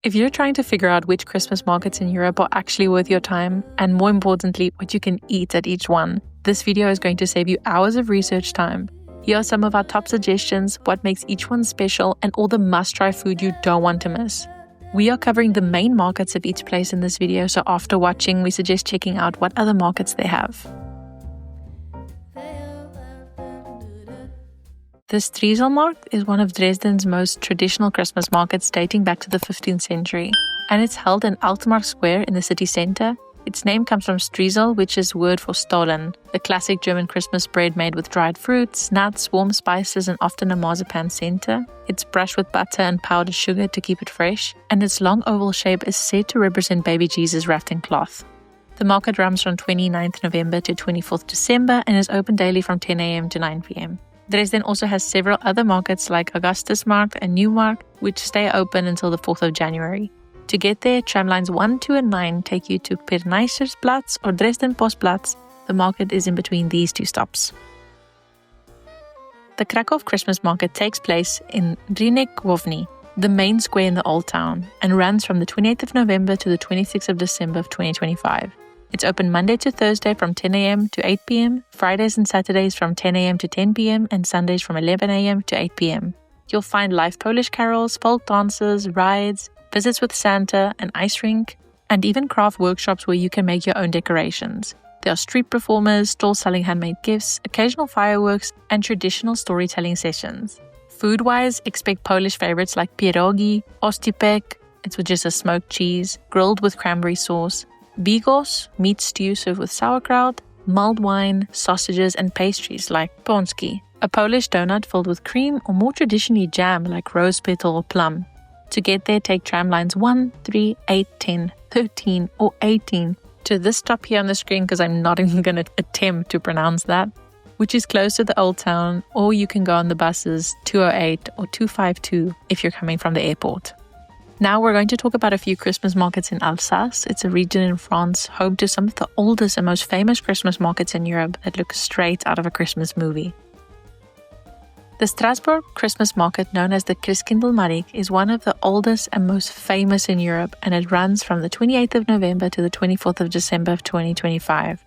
If you're trying to figure out which Christmas markets in Europe are actually worth your time, and more importantly, what you can eat at each one, this video is going to save you hours of research time. Here are some of our top suggestions, what makes each one special, and all the must-try food you don't want to miss. We are covering the main markets of each place in this video, so after watching, we suggest checking out what other markets they have. The Strasbourg is one of Dresden's most traditional Christmas markets dating back to the 15th century, and it's held in Altmark Square in the city center. Its name comes from Streusel, which is word for stollen, the classic German Christmas bread made with dried fruits, nuts, warm spices, and often a marzipan center. It's brushed with butter and powdered sugar to keep it fresh, and its long oval shape is said to represent baby Jesus wrapped in cloth. The market runs from 29th November to 24th December and is open daily from 10 a.m. to 9 p.m. Dresden also has several other markets like Augustusmarkt and Neumarkt, which stay open until the 4th of January. To get there, tramlines 1, 2, and 9 take you to Perneisersplatz or Dresden Postplatz. The market is in between these two stops. The Krakow Christmas market takes place in Riquewihr, the main square in the Old Town, and runs from the 28th of November to the 26th of December of 2025. It's open Monday to Thursday from 10 a.m. to 8 p.m., Fridays and Saturdays from 10 a.m. to 10 p.m., and Sundays from 11 a.m. to 8 p.m. You'll find live Polish carols, folk dances, rides, visits with Santa, an ice rink, and even craft workshops where you can make your own decorations. There are street performers, stalls selling handmade gifts, occasional fireworks, and traditional storytelling sessions. Food-wise, expect Polish favorites like pierogi, ostypek, it's just a smoked cheese, grilled with cranberry sauce, bigos, meat stew served with sauerkraut, mulled wine, sausages, and pastries like pączki, a Polish donut filled with cream, or more traditionally jam like rose petal or plum. To get there, take tram lines 1, 3, 8, 10, 13, or 18 to this stop here on the screen because I'm not even going to attempt to pronounce that, which is close to the Old Town, or you can go on the buses 208 or 252 if you're coming from the airport. Now we're going to talk about a few Christmas markets in Alsace. It's a region in France home to some of the oldest and most famous Christmas markets in Europe that look straight out of a Christmas movie. The Strasbourg Christmas market, known as the Christkindlmarkt, is one of the oldest and most famous in Europe, and it runs from the 28th of November to the 24th of December of 2025.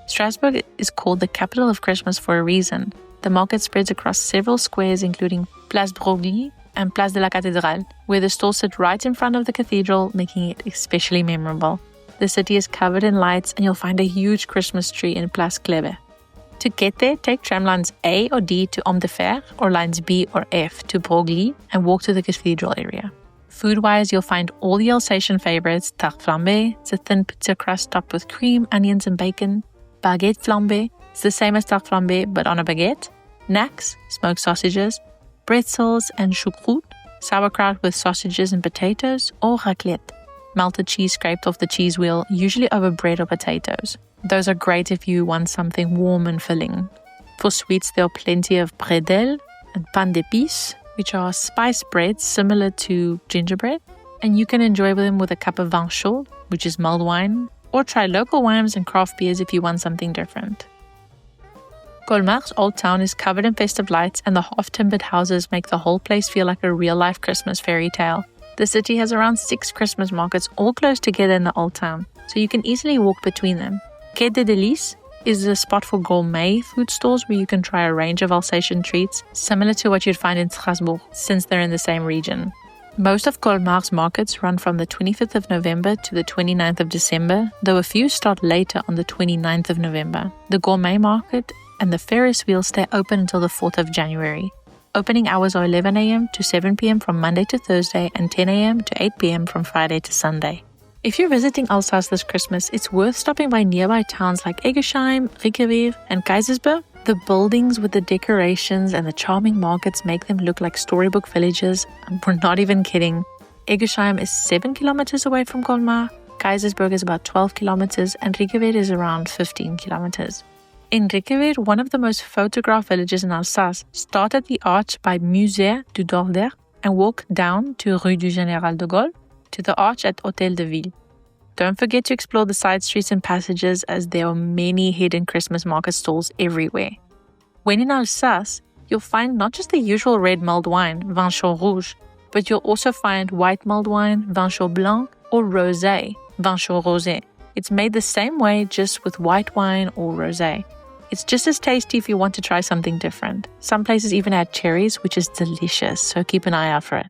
Strasbourg is called the capital of Christmas for a reason. The market spreads across several squares, including Place Broglie and Place de la Cathédrale, where the stalls sit right in front of the cathedral, making it especially memorable. The city is covered in lights, and you'll find a huge Christmas tree in Place Kleve. To get there, take tram lines A or D to Homme de Fer, or lines B or F to Broglie, and walk to the cathedral area. Food-wise, you'll find all the Alsatian favorites: tarte flambée, it's a thin pizza crust topped with cream, onions, and bacon; baguette flambée, it's the same as tarte flambée but on a baguette; knacks, smoked sausages; pretzels and choucroute, sauerkraut with sausages and potatoes; or raclette, melted cheese scraped off the cheese wheel, usually over bread or potatoes. Those are great if you want something warm and filling. For sweets, there are plenty of bredel and pain d'épices, which are spice breads similar to gingerbread, and you can enjoy them with a cup of vin chaud, which is mulled wine, or try local wines and craft beers if you want something different. Colmar's Old Town is covered in festive lights, and the half-timbered houses make the whole place feel like a real-life Christmas fairy tale. The city has around 6 Christmas markets all close together in the Old Town, so you can easily walk between them. Quai des Délices is a spot for gourmet food stores where you can try a range of Alsatian treats, similar to what you'd find in Strasbourg, since they're in the same region. Most of Colmar's markets run from the 25th of November to the 29th of December, though a few start later on the 29th of November. The gourmet market and the Ferris wheel stay open until the 4th of January. Opening hours are 11 a.m. to 7 p.m. from Monday to Thursday and 10 a.m. to 8 p.m. from Friday to Sunday. If you're visiting Alsace this Christmas, it's worth stopping by nearby towns like Eguisheim, Riquewihr, and Kaysersberg. The buildings with the decorations and the charming markets make them look like storybook villages. We're not even kidding. Eguisheim is 7 kilometers away from Colmar, Kaysersberg is about 12 kilometers, and Riquewihr is around 15 kilometers. In Riquewihr, one of the most photographed villages in Alsace, start at the arch by Musée du Dorder and walk down to Rue du Général de Gaulle to the arch at Hôtel de Ville. Don't forget to explore the side streets and passages, as there are many hidden Christmas market stalls everywhere. When in Alsace, you'll find not just the usual red mulled wine, vin chaud rouge, but you'll also find white mulled wine, vin chaud blanc, or rosé, vin chaud rosé. It's made the same way, just with white wine or rosé. It's just as tasty if you want to try something different. Some places even add cherries, which is delicious, so keep an eye out for it.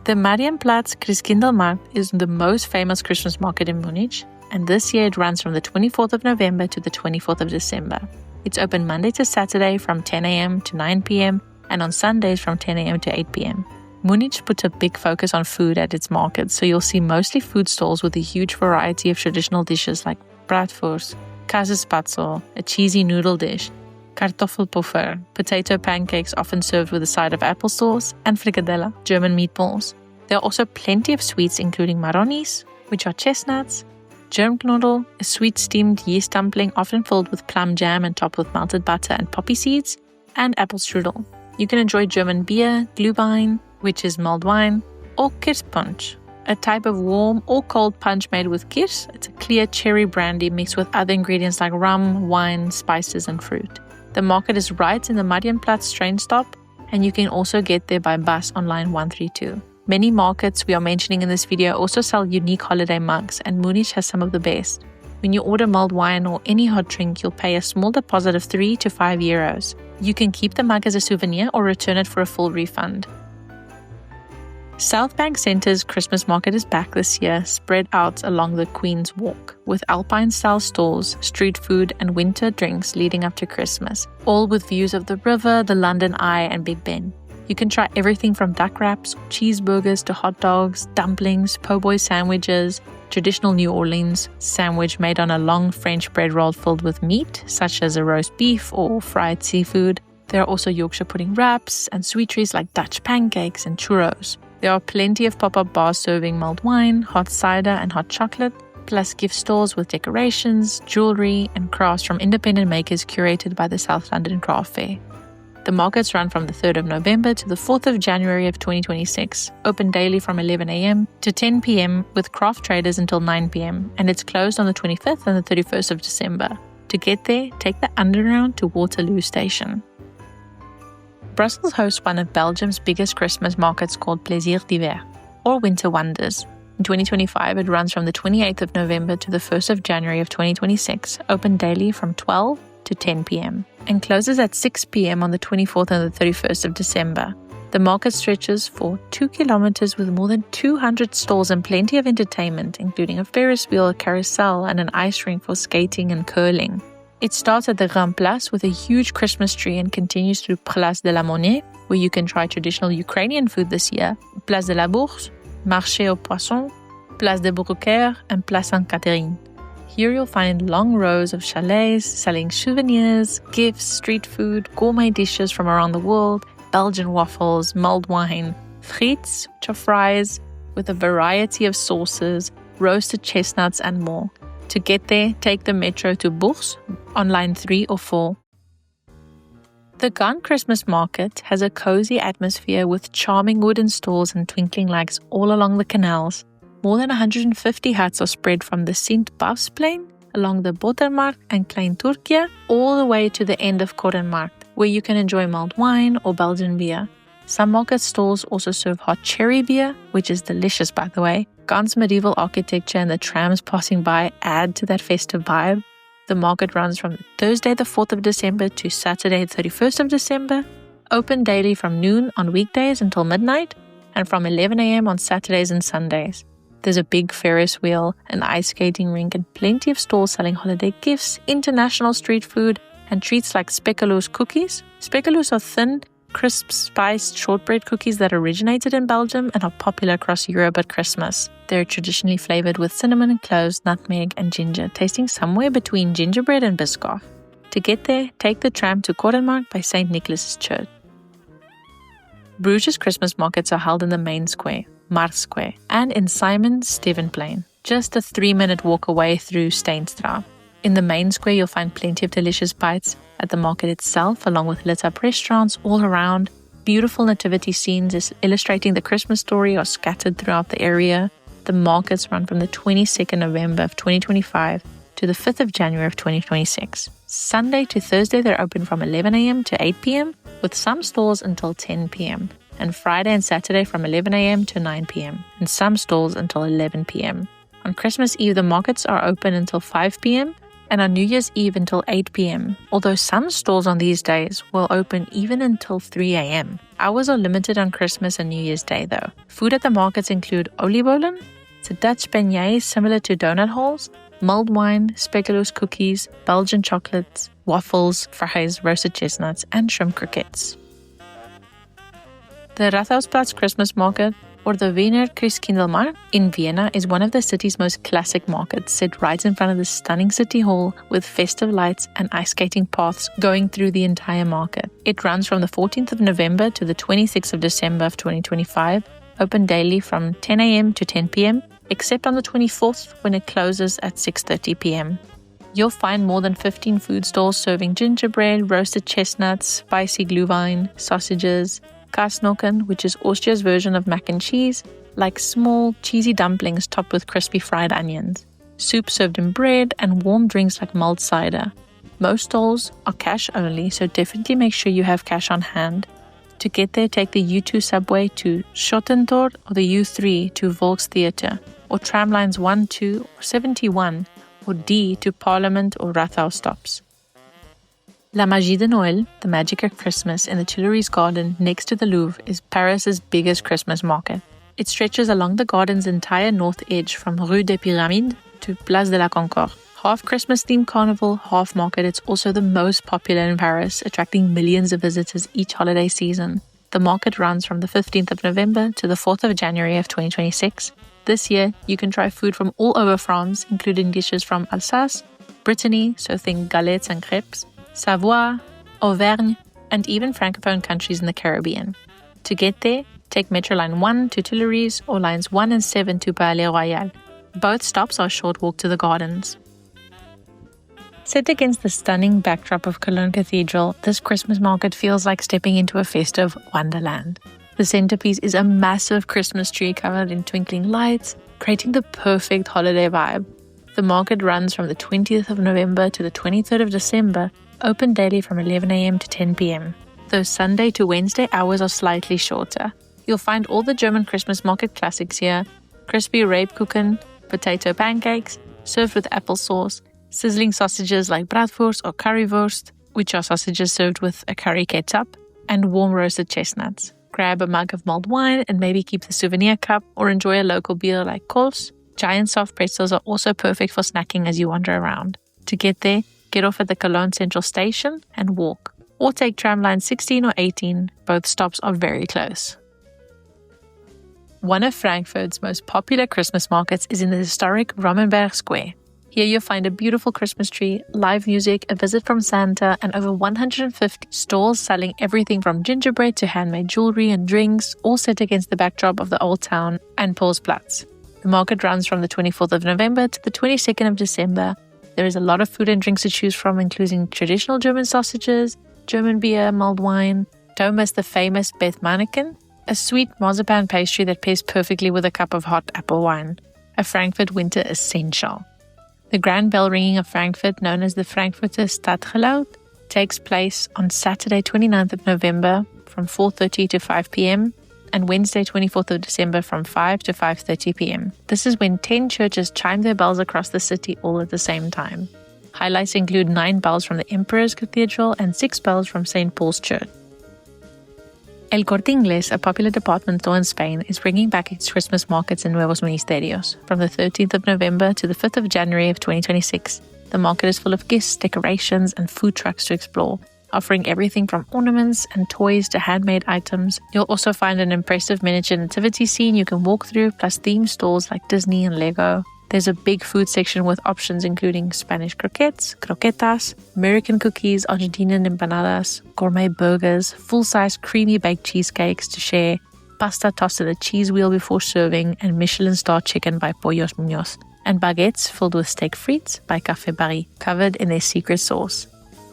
The Marienplatz Christkindlmarkt is the most famous Christmas market in Munich, and this year it runs from the 24th of November to the 24th of December. It's open Monday to Saturday from 10 a.m. to 9 p.m. and on Sundays from 10 a.m. to 8 p.m. Munich puts a big focus on food at its markets, so you'll see mostly food stalls with a huge variety of traditional dishes like bratwurst, Kaysersberg, a cheesy noodle dish, Kartoffelpuffer, potato pancakes often served with a side of applesauce, and frikadelle, German meatballs. There are also plenty of sweets including maronis, which are chestnuts, germknödel, a sweet steamed yeast dumpling often filled with plum jam and topped with melted butter and poppy seeds, and apple strudel. You can enjoy German beer, Glühwein, which is mulled wine, or Kirschpunsch, a type of warm or cold punch made with kirsch. It's a clear cherry brandy mixed with other ingredients like rum, wine, spices, and fruit. The market is right in the Marienplatz train stop, and you can also get there by bus on line 132. Many markets we are mentioning in this video also sell unique holiday mugs, and Munich has some of the best. When you order mulled wine or any hot drink, you'll pay a small deposit of 3 to 5 euros. You can keep the mug as a souvenir or return it for a full refund. South Bank Centre's Christmas market is back this year, spread out along the Queen's Walk, with Alpine-style stalls, street food, and winter drinks leading up to Christmas, all with views of the river, the London Eye, and Big Ben. You can try everything from duck wraps, cheeseburgers to hot dogs, dumplings, po' boy sandwiches, traditional New Orleans sandwich made on a long French bread roll filled with meat, such as a roast beef or fried seafood. There are also Yorkshire pudding wraps and sweet treats like Dutch pancakes and churros. There are plenty of pop-up bars serving mulled wine, hot cider, and hot chocolate, plus gift stores with decorations, jewelry, and crafts from independent makers curated by the South London Craft Fair. The markets run from the 3rd of November to the 4th of January of 2026, open daily from 11 a.m. to 10 p.m. with craft traders until 9 p.m. and it's closed on the 25th and the 31st of December. To get there, take the Underground to Waterloo Station. Brussels hosts one of Belgium's biggest Christmas markets called Plaisir d'Hiver, or Winter Wonders. In 2025, it runs from the 28th of November to the 1st of January of 2026, open daily from 12 to 10 p.m. and closes at 6 p.m. on the 24th and the 31st of December. The market stretches for 2 kilometers with more than 200 stalls and plenty of entertainment, including a Ferris wheel, a carousel, and an ice rink for skating and curling. It starts at the Grand Place with a huge Christmas tree and continues through Place de la Monnaie, where you can try traditional Ukrainian food this year, Place de la Bourse, Marché aux Poissons, Place de Bruqueire, and Place Sainte-Catherine. Here you'll find long rows of chalets selling souvenirs, gifts, street food, gourmet dishes from around the world, Belgian waffles, mulled wine, frites, which are fries, with a variety of sauces, roasted chestnuts, and more. To get there, take the metro to Bourges on line 3 or 4. The Ghent Christmas market has a cozy atmosphere with charming wooden stalls and twinkling lights all along the canals. More than 150 huts are spread from the Sint-Bavsplein along the Botermarkt and Klein Turkije all the way to the end of Korenmarkt, where you can enjoy mulled wine or Belgian beer. Some market stalls also serve hot cherry beer, which is delicious by the way. Ghent's medieval architecture and the trams passing by add to that festive vibe. The market runs from Thursday the 4th of December to Saturday the 31st of December, open daily from noon on weekdays until midnight, and from 11 a.m. on Saturdays and Sundays. There's a big Ferris wheel, an ice skating rink, and plenty of stalls selling holiday gifts, international street food, and treats like speculoos cookies. Speculoos are thin, crisp, spiced shortbread cookies that originated in Belgium and are popular across Europe at Christmas. They're traditionally flavored with cinnamon, cloves, nutmeg, and ginger, tasting somewhere between gingerbread and Biscoff. To get there, take the tram to Korenmarkt by St. Nicholas's Church. Bruges Christmas markets are held in the main square, Markt Square, and in Simon's Stevenplein, just a 3-minute walk away through Steenstraat. In the main square, you'll find plenty of delicious bites at the market itself, along with lit-up restaurants all around. Beautiful nativity scenes illustrating the Christmas story are scattered throughout the area. The markets run from the 22nd November of 2025 to the 5th of January of 2026. Sunday to Thursday, they're open from 11 a.m. to 8 p.m., with some stores until 10 p.m. and Friday and Saturday from 11 a.m. to 9 p.m. and some stalls until 11 p.m. On Christmas Eve, the markets are open until 5 p.m. and on New Year's Eve until 8 p.m., although some stalls on these days will open even until 3 a.m. Hours are limited on Christmas and New Year's Day though. Food at the markets include oliebollen, it's a Dutch beignet similar to donut holes, mulled wine, speculoos cookies, Belgian chocolates, waffles, fries, roasted chestnuts, and shrimp croquettes. The Rathausplatz Christmas Market, or the Wiener Christkindlmarkt in Vienna, is one of the city's most classic markets, set right in front of the stunning city hall with festive lights and ice skating paths going through the entire market. It runs from the 14th of November to the 26th of December of 2025, open daily from 10 a.m. to 10 p.m., except on the 24th when it closes at 6:30 p.m. You'll find more than 15 food stalls serving gingerbread, roasted chestnuts, spicy glühwein, sausages, Kasnoken, which is Austria's version of mac and cheese, like small, cheesy dumplings topped with crispy fried onions, soup served in bread, and warm drinks like mulled cider. Most stalls are cash only, so definitely make sure you have cash on hand. To get there, take the U2 subway to Schottentor or the U3 to Volkstheater, or tramlines 1, 2, or 71, or D to Parliament or Rathaus stops. La Magie de Noël, the magic of Christmas in the Tuileries Garden next to the Louvre, is Paris's biggest Christmas market. It stretches along the garden's entire north edge from Rue des Pyramides to Place de la Concorde. Half Christmas-themed carnival, half market, it's also the most popular in Paris, attracting millions of visitors each holiday season. The market runs from the 15th of November to the 4th of January of 2026. This year, you can try food from all over France, including dishes from Alsace, Brittany, so think galettes and crepes, Savoie, Auvergne, and even Francophone countries in the Caribbean. To get there, take Metro Line 1 to Tuileries or Lines 1 and 7 to Palais Royal. Both stops are a short walk to the gardens. Set against the stunning backdrop of Cologne Cathedral, this Christmas market feels like stepping into a festive wonderland. The centerpiece is a massive Christmas tree covered in twinkling lights, creating the perfect holiday vibe. The market runs from the 20th of November to the 23rd of December, open daily from 11 a.m. to 10 p.m. Those Sunday to Wednesday hours are slightly shorter. You'll find all the German Christmas market classics here: crispy Reibkuchen, potato pancakes, served with applesauce, sizzling sausages like bratwurst or currywurst, which are sausages served with a curry ketchup, and warm roasted chestnuts. Grab a mug of mulled wine and maybe keep the souvenir cup, or enjoy a local beer like Kols. Giant soft pretzels are also perfect for snacking as you wander around. To get there, get off at the Cologne Central Station and walk, or take tramline 16 or 18. Both stops are very close. One of Frankfurt's most popular Christmas markets is in the historic Rommenberg Square. Here you'll find a beautiful Christmas tree, live music, a visit from Santa, and over 150 stalls selling everything from gingerbread to handmade jewelry and drinks, all set against the backdrop of the Old Town and Paulsplatz. The market runs from the 24th of November to the 22nd of December. There is a lot of food and drinks to choose from, including traditional German sausages, German beer, mulled wine. Don't miss the famous Bethmanneken, a sweet marzipan pastry that pairs perfectly with a cup of hot apple wine, a Frankfurt winter essential. The grand bell ringing of Frankfurt, known as the Frankfurter Stadtgeluid, takes place on Saturday 29th of November from 4:30 to 5 p.m. and Wednesday 24th of December from 5 to 5:30 p.m. This is when 10 churches chime their bells across the city all at the same time. Highlights include 9 bells from the Emperor's Cathedral and 6 bells from St. Paul's Church. El Corte Inglés, a popular department store in Spain, is bringing back its Christmas markets in Nuevos Ministerios from the 13th of November to the 5th of January of 2026. The market is full of gifts, decorations, and food trucks to explore, offering everything from ornaments and toys to handmade items. You'll also find an impressive miniature nativity scene you can walk through, plus themed stores like Disney and Lego. There's a big food section with options including Spanish croquettes, croquetas, American cookies, Argentinian empanadas, gourmet burgers, full-size creamy baked cheesecakes to share, pasta tossed at a cheese wheel before serving, and Michelin star chicken by Pollos Muñoz, and baguettes filled with steak frites by Café Paris, covered in their secret sauce.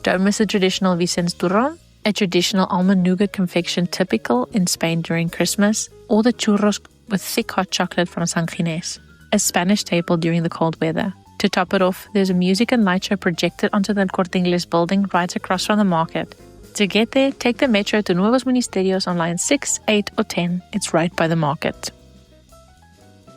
Don't miss the traditional Vicens Turron, a traditional almond nougat confection typical in Spain during Christmas, or the churros with thick hot chocolate from San Ginés, a Spanish staple during the cold weather. To top it off, there's a music and light show projected onto the Corte Inglés building right across from the market, To get there, take the metro to Nuevos Ministerios on line 6, 8 or 10. It's right by the market.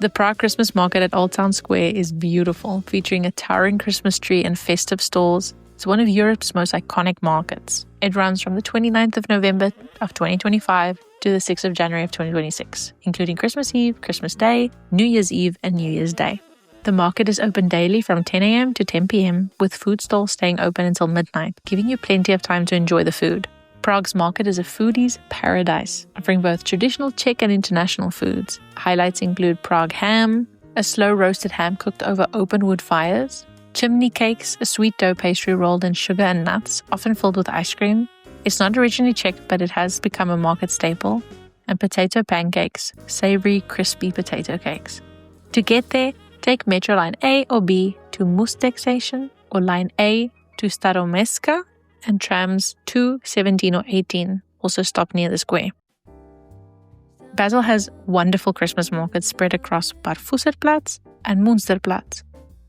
The Prague Christmas market at Old Town Square is beautiful, featuring a towering Christmas tree and festive stalls. It's one of Europe's most iconic markets. It runs from the 29th of November of 2025 to the 6th of January of 2026, including Christmas Eve, Christmas Day, New Year's Eve, and New Year's Day. The market is open daily from 10 a.m. to 10 p.m, with food stalls staying open until midnight, giving you plenty of time to enjoy the food. Prague's market is a foodie's paradise, offering both traditional Czech and international foods. Highlights include Prague ham, a slow roasted ham cooked over open wood fires, chimney cakes, a sweet dough pastry rolled in sugar and nuts, often filled with ice cream. It's not originally Czech, but it has become a market staple. And potato pancakes, savory, crispy potato cakes. To get there, take Metro Line A or B to Mustek Station, or Line A to Staromestka, and trams 2, 17 or 18 also stop near the square. Basel has wonderful Christmas markets spread across Barfußerplatz and Münsterplatz.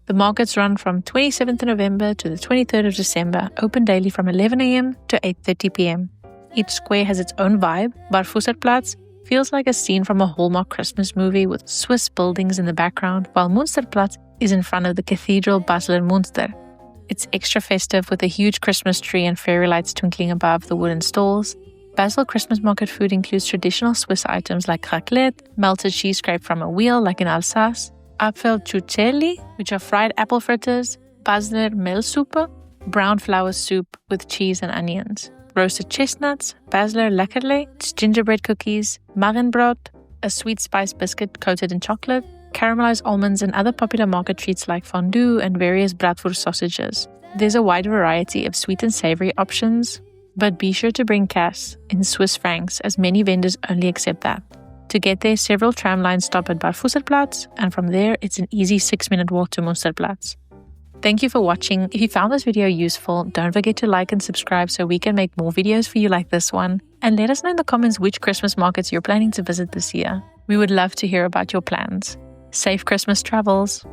The markets run from 27th November to the 23rd of December, open daily from 11 a.m. to 8:30 p.m. Each square has its own vibe. Barfußerplatz feels like a scene from a Hallmark Christmas movie with Swiss buildings in the background, while Münsterplatz is in front of the Cathedral Basel in Münster. It's extra festive with a huge Christmas tree and fairy lights twinkling above the wooden stalls. Basel Christmas market food includes traditional Swiss items like raclette, melted cheese scraped from a wheel like in Alsace, Apfelcuccelli, which are fried apple fritters, Basler Mehlsuppe, brown flour soup with cheese and onions, roasted chestnuts, Basler Leckerle, gingerbread cookies, Magenbrot, a sweet spice biscuit coated in chocolate, caramelized almonds and other popular market treats like fondue and various bratwurst sausages. There's a wide variety of sweet and savory options, but be sure to bring cash in Swiss francs, as many vendors only accept that. To get there, several tram lines stop at Barfußerplatz, and from there, it's an easy 6-minute walk to Münsterplatz. Thank you for watching. If you found this video useful, don't forget to like and subscribe so we can make more videos for you like this one. And let us know in the comments which Christmas markets you're planning to visit this year. We would love to hear about your plans. Safe Christmas travels!